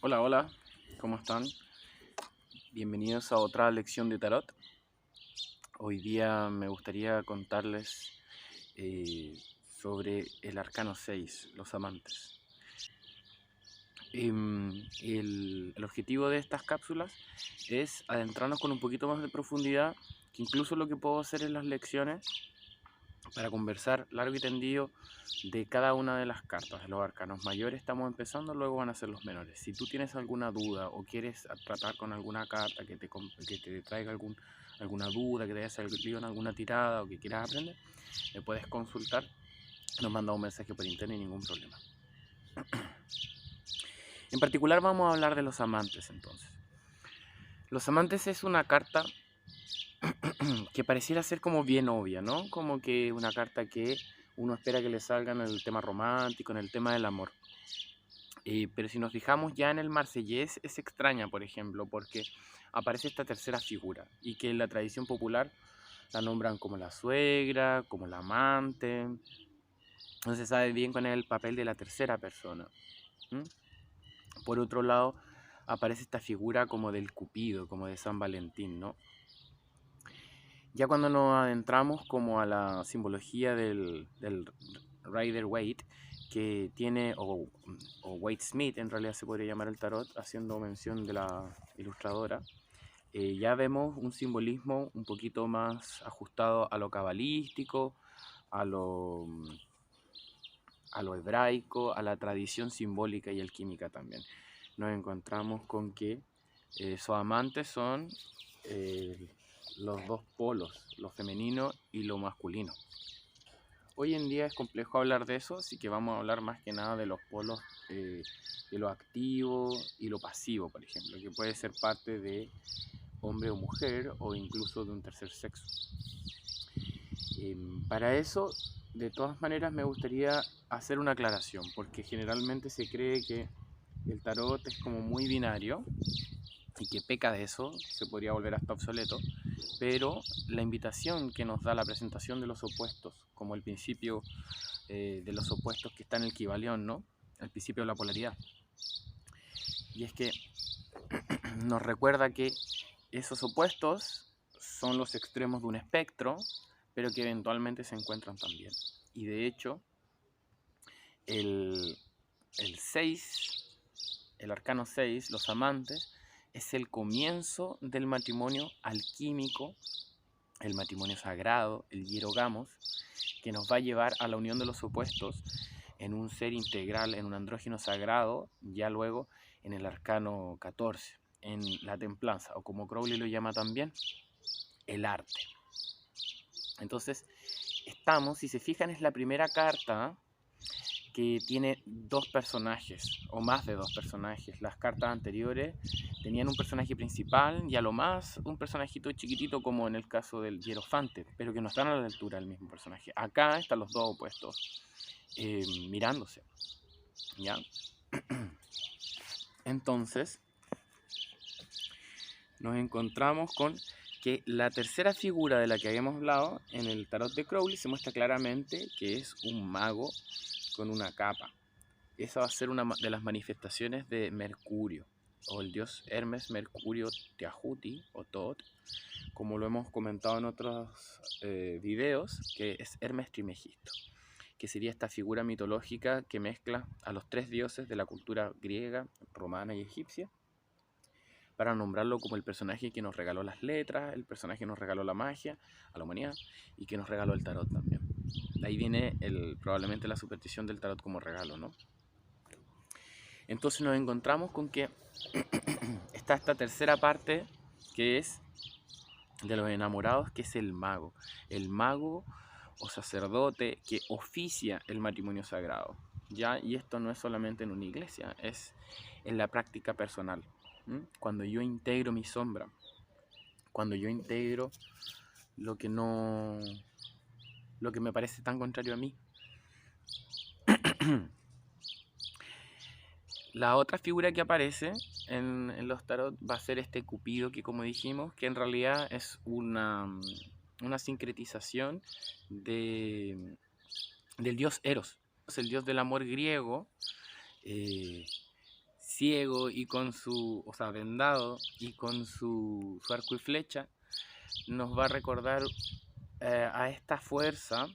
Hola, hola, ¿cómo están? Bienvenidos a otra lección de tarot. Hoy día me gustaría contarles eh, sobre el arcano 6, los amantes. El objetivo de estas cápsulas es adentrarnos con un poquito más de profundidad, que incluso lo que puedo hacer en las lecciones, para conversar largo y tendido de cada una de las cartas. De los arcanos mayores estamos empezando, luego van a ser los menores. Si tú tienes alguna duda o quieres tratar con alguna carta que te traiga alguna duda, que te haya salido en alguna tirada o que quieras aprender, me puedes consultar, nos manda un mensaje por internet, ningún problema. En particular vamos a hablar de los amantes entonces. Los amantes es una carta que pareciera ser como bien obvia, ¿no? Como que una carta que uno espera que le salga en el tema romántico, en el tema del amor. Pero si nos fijamos ya en el marsellés es extraña, por ejemplo, porque aparece esta tercera figura y que en la tradición popular la nombran como la suegra, como la amante. No se sabe bien cuál es el papel de la tercera persona. ¿Mm? Por otro lado, aparece esta figura como del Cupido, como de San Valentín, ¿no? Ya cuando nos adentramos como a la simbología del Rider Waite, que tiene, o Waite Smith en realidad se podría llamar el tarot, haciendo mención de la ilustradora, ya vemos un simbolismo un poquito más ajustado a lo cabalístico, a lo, a lo hebraico, a la tradición simbólica y alquímica también. Nos encontramos con que sus amantes son eh, los dos polos, lo femenino y lo masculino. Hoy en día es complejo hablar de eso, así que vamos a hablar más que nada de los polos, de lo activo y lo pasivo, por ejemplo, que puede ser parte de hombre o mujer o incluso de un tercer sexo. Para eso, de todas maneras, me gustaría hacer una aclaración, porque generalmente se cree que el tarot es como muy binario y que peca de eso, se podría volver hasta obsoleto, pero la invitación que nos da la presentación de los opuestos, como el principio de los opuestos que está en el Kybalión, ¿no? El principio de la polaridad. Y es que nos recuerda que esos opuestos son los extremos de un espectro, pero que eventualmente se encuentran también. Y de hecho, el, el 6, el arcano 6, los amantes, es el comienzo del matrimonio alquímico, el matrimonio sagrado, el hierogamos, que nos va a llevar a la unión de los opuestos en un ser integral, en un andrógeno sagrado, ya luego en el arcano 14, en la templanza, o como Crowley lo llama también, el arte. Entonces, estamos, si se fijan, es la primera carta que tiene dos personajes, o más de dos personajes. Las cartas anteriores tenían un personaje principal y a lo más un personajito chiquitito como en el caso del Hierofante, pero que no están a la altura del mismo personaje. Acá están los dos opuestos mirándose, ¿ya? Entonces nos encontramos con que la tercera figura de la que habíamos hablado en el tarot de Crowley se muestra claramente que es un mago con una capa. Esa va a ser una de las manifestaciones de Mercurio, o el dios Hermes Mercurio Teahuti, o Tot, como lo hemos comentado en otros videos, que es Hermes Trimegisto, que sería esta figura mitológica que mezcla a los tres dioses de la cultura griega, romana y egipcia, para nombrarlo como el personaje que nos regaló las letras, el personaje que nos regaló la magia a la humanidad y que nos regaló el tarot también. De ahí viene probablemente la superstición del tarot como regalo, ¿no? Entonces nos encontramos con que está esta tercera parte que es de los enamorados, que es el mago. El mago o sacerdote que oficia el matrimonio sagrado. ¿Ya? Y esto no es solamente en una iglesia, es en la práctica personal. Cuando yo integro mi sombra, cuando yo integro lo que no, lo que me parece tan contrario a mí. La otra figura que aparece en los tarot va a ser este Cupido que, como dijimos, que en realidad es una sincretización del dios Eros, el dios del amor griego, eh, ciego y con su, o sea, vendado y con su arco y flecha, nos va a recordar a esta fuerza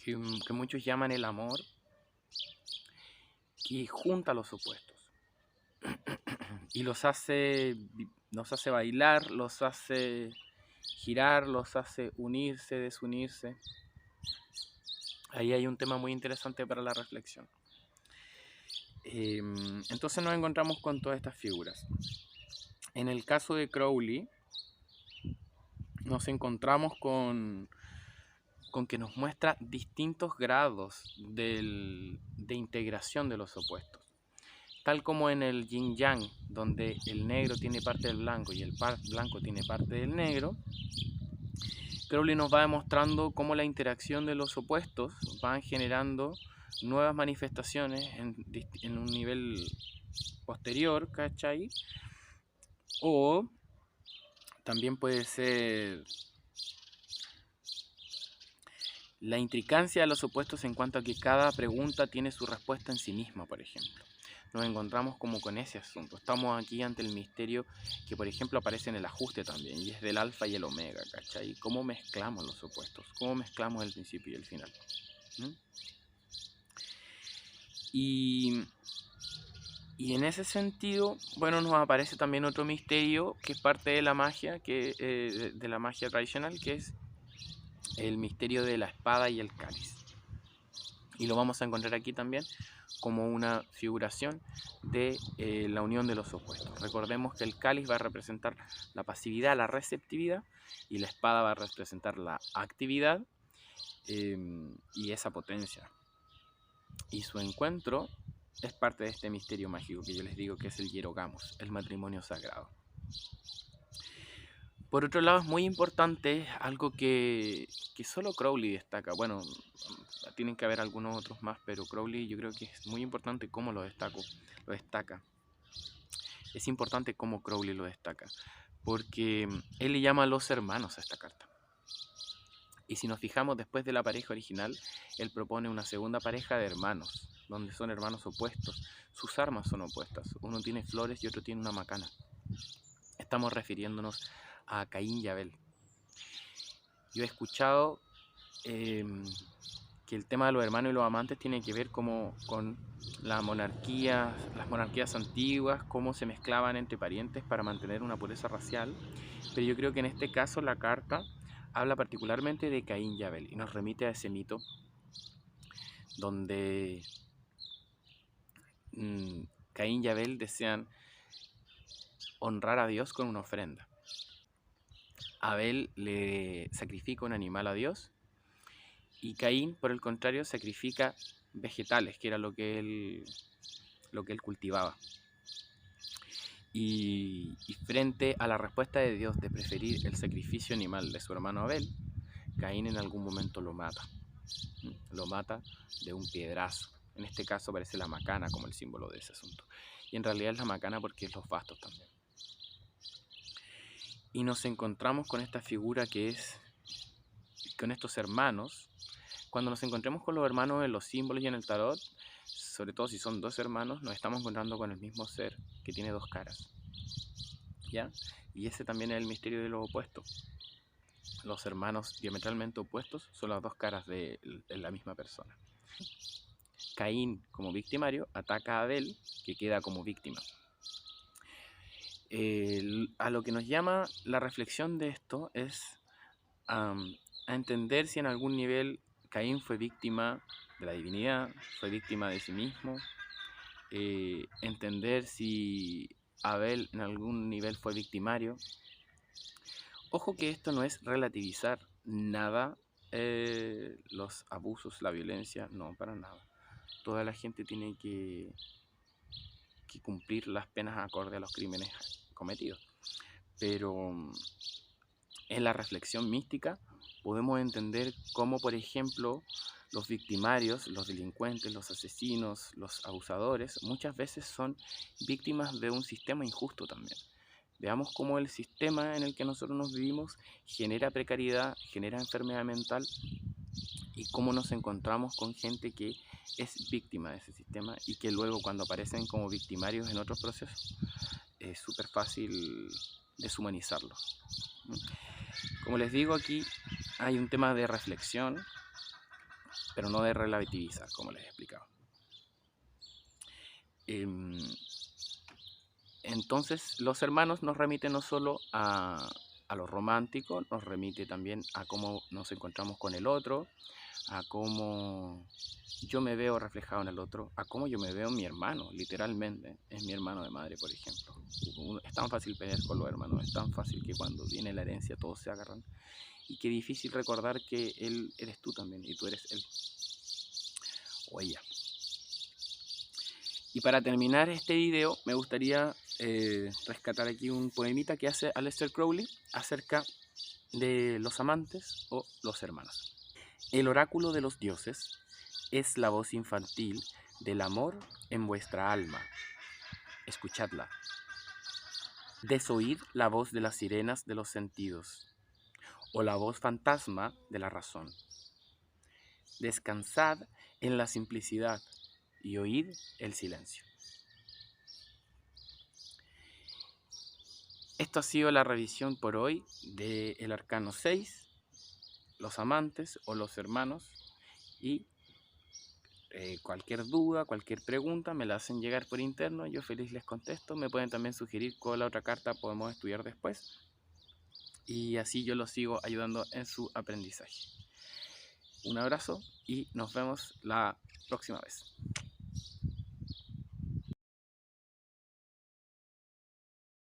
que muchos llaman el amor, que junta los opuestos y nos hace bailar, los hace girar, los hace unirse, desunirse. Ahí hay un tema muy interesante para la reflexión. Entonces nos encontramos con todas estas figuras. En el caso de Crowley, nos encontramos con que nos muestra distintos grados de integración de los opuestos. Tal como en el yin yang, donde el negro tiene parte del blanco y el blanco tiene parte del negro, Crowley nos va demostrando cómo la interacción de los opuestos van generando nuevas manifestaciones en un nivel posterior, ¿cachai? O también puede ser la intricacia de los opuestos en cuanto a que cada pregunta tiene su respuesta en sí misma, por ejemplo. Nos encontramos como con ese asunto. Estamos aquí ante el misterio que, por ejemplo, aparece en el ajuste también, y es del alfa y el omega, ¿cachai? ¿Cómo mezclamos los opuestos? ¿Cómo mezclamos el principio y el final? ¿Mm? Y en ese sentido, bueno, nos aparece también otro misterio que es parte de la magia, de la magia tradicional, que es el misterio de la espada y el cáliz. Y lo vamos a encontrar aquí también como una figuración de la unión de los opuestos. Recordemos que el cáliz va a representar la pasividad, la receptividad, y la espada va a representar la actividad y esa potencia. Y su encuentro es parte de este misterio mágico que yo les digo que es el hierogamos, el matrimonio sagrado. Por otro lado, es muy importante algo que solo Crowley destaca. Bueno, tienen que haber algunos otros más, pero Crowley yo creo que es muy importante cómo lo destaca. Es importante cómo Crowley lo destaca, porque él le llama a los hermanos a esta carta. Y si nos fijamos después de la pareja original, él propone una segunda pareja de hermanos, donde son hermanos opuestos. Sus armas son opuestas. Uno tiene flores y otro tiene una macana. Estamos refiriéndonos a Caín y Abel. Yo he escuchado que el tema de los hermanos y los amantes tiene que ver como con las monarquías antiguas, cómo se mezclaban entre parientes para mantener una pureza racial. Pero yo creo que en este caso la carta habla particularmente de Caín y Abel y nos remite a ese mito donde Caín y Abel desean honrar a Dios con una ofrenda. Abel le sacrifica un animal a Dios y Caín, por el contrario, sacrifica vegetales, que era lo que él cultivaba. Y frente a la respuesta de Dios de preferir el sacrificio animal de su hermano Abel, Caín en algún momento lo mata. Lo mata de un piedrazo. En este caso aparece la macana como el símbolo de ese asunto. Y en realidad es la macana porque es los bastos también. Y nos encontramos con esta figura que es, con estos hermanos. Cuando nos encontremos con los hermanos en los símbolos y en el tarot, sobre todo si son dos hermanos, nos estamos encontrando con el mismo ser que tiene dos caras, ¿ya? Y ese también es el misterio de lo opuesto. Los hermanos diametralmente opuestos son las dos caras de la misma persona. Caín, como victimario, ataca a Abel, que queda como víctima. A lo que nos llama la reflexión de esto es a entender si en algún nivel Caín fue víctima de la divinidad, fue víctima de sí mismo, entender si Abel en algún nivel fue victimario. Ojo que esto no es relativizar nada, los abusos, la violencia, no, para nada. Toda la gente tiene que cumplir las penas acorde a los crímenes cometidos. Pero en la reflexión mística podemos entender cómo, por ejemplo, los victimarios, los delincuentes, los asesinos, los abusadores, muchas veces son víctimas de un sistema injusto también. Veamos cómo el sistema en el que nosotros nos vivimos genera precariedad, genera enfermedad mental y cómo nos encontramos con gente que es víctima de ese sistema y que luego cuando aparecen como victimarios en otros procesos es súper fácil deshumanizarlos. Como les digo, aquí hay un tema de reflexión, pero no de relativizar, como les he explicado. Entonces, los hermanos nos remiten no solo a lo romántico, nos remite también a cómo nos encontramos con el otro, a cómo yo me veo reflejado en el otro, a cómo yo me veo en mi hermano, literalmente, es mi hermano de madre, por ejemplo. Es tan fácil pelear con los hermanos, es tan fácil que cuando viene la herencia todos se agarran, y qué difícil recordar que él eres tú también, y tú eres él, o ella. Y para terminar este video, me gustaría rescatar aquí un poemita que hace Aleister Crowley acerca de los amantes o los hermanos. El oráculo de los dioses es la voz infantil del amor en vuestra alma. Escuchadla. Desoíd la voz de las sirenas de los sentidos, o la voz fantasma de la razón. Descansad en la simplicidad y oíd el silencio. Esto ha sido la revisión por hoy del Arcano 6, los amantes o los hermanos, y cualquier duda, cualquier pregunta me la hacen llegar por interno, yo feliz les contesto. Me pueden también sugerir cuál otra carta podemos estudiar después, y así yo los sigo ayudando en su aprendizaje. Un abrazo y nos vemos la próxima vez.